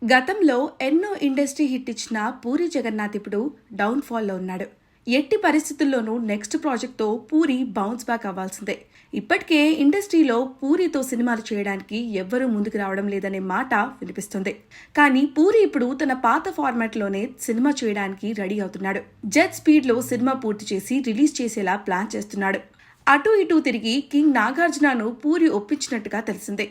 గతంలో ఎన్నో industry hit ఇచ్చిన పూరి జగన్నాథ్ ఇప్పుడు డౌన్ఫాల్లో ఉన్నాడు. ఎట్టి పరిస్థితుల్లోనూ నెక్స్ట్ ప్రాజెక్ట్తో పూరి బౌన్స్ బ్యాక్ అవ్వాల్సిందే. ఇప్పటికే ఇండస్ట్రీలో పూరితో సినిమాలు చేయడానికి ఎవ్వరూ ముందుకు రావడం లేదనే మాట వినిపిస్తుంది. కానీ పూరి ఇప్పుడు తన పాత ఫార్మాట్లోనే సినిమా చేయడానికి రెడీ అవుతున్నాడు. జెట్ స్పీడ్లో సినిమా పూర్తి చేసి రిలీజ్ చేసేలా ప్లాన్ చేస్తున్నాడు. అటూ ఇటూ తిరిగి కింగ్ నాగార్జునను పూరి ఒప్పించినట్టుగా తెలిసిందే.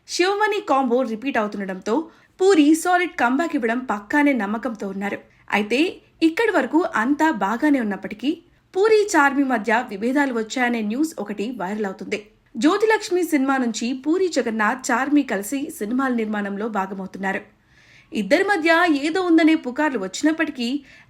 శివమణి కాంబో రిపీట్ అవుతుండటంతో పూరి సాలిడ్ కంబ్యాక్ ఇవ్వడం పక్కానే నమ్మకంతో ఉన్నారు. అయితే ఇక్కడి వరకు అంతా బాగానే ఉన్నప్పటికీ పూరి చార్మి మధ్య విభేదాలు వచ్చాయనే న్యూస్ ఒకటి వైరల్ అవుతుంది. జ్యోతిలక్ష్మి సినిమా నుంచి పూరి జగన్నాథ్ చార్మి కలిసి సినిమాల నిర్మాణంలో భాగమవుతున్నారు. ఇద్దరి మధ్య ఏదో ఉందనే పుకార్లు వచ్చినప్పటికీ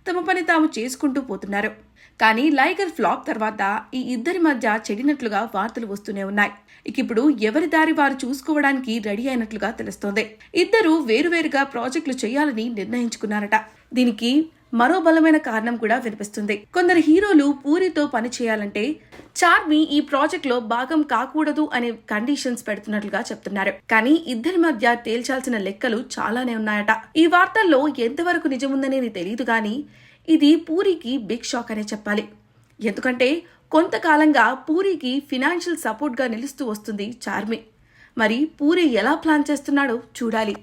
తమ పని తాము చేసుకుంటూ పోతున్నారు. కానీ లైగర్ ఫ్లాప్ తర్వాత ఈ ఇద్దరి మధ్య చెడినట్లుగా వార్తలు వస్తూనే ఉన్నాయి. ఇప్పుడు ఎవరి దారి వారు చూసుకోవడానికి రెడీ అయినట్లుగా తెలుస్తోంది. ఇద్దరు వేరువేరుగా ప్రాజెక్టులు చేయాలని నిర్ణయించుకున్నారట. దీనికి మరో బలమైన కారణం కూడా వినిపిస్తుంది. కొందరు హీరోలు పూరితో పని చేయాలంటే చార్మి ఈ ప్రాజెక్ట్ లో భాగం కాకూడదు అనే కండిషన్స్ పెడుతున్నట్లుగా చెప్తున్నారు. కానీ ఇద్దరి మధ్య తేల్చాల్సిన లెక్కలు చాలానే ఉన్నాయట. ఈ వార్తల్లో ఎంతవరకు నిజముందనేది తెలియదు గానీ ఇది పూరికి బిగ్ షాక్ అనే చెప్పాలి. ఎందుకంటే కొంతకాలంగా పూరికి ఫినాన్షియల్ సపోర్ట్గా నిలుస్తూ వస్తుంది చార్మి. మరి పూరి ఎలా ప్లాన్ చేస్తున్నాడో చూడాలి.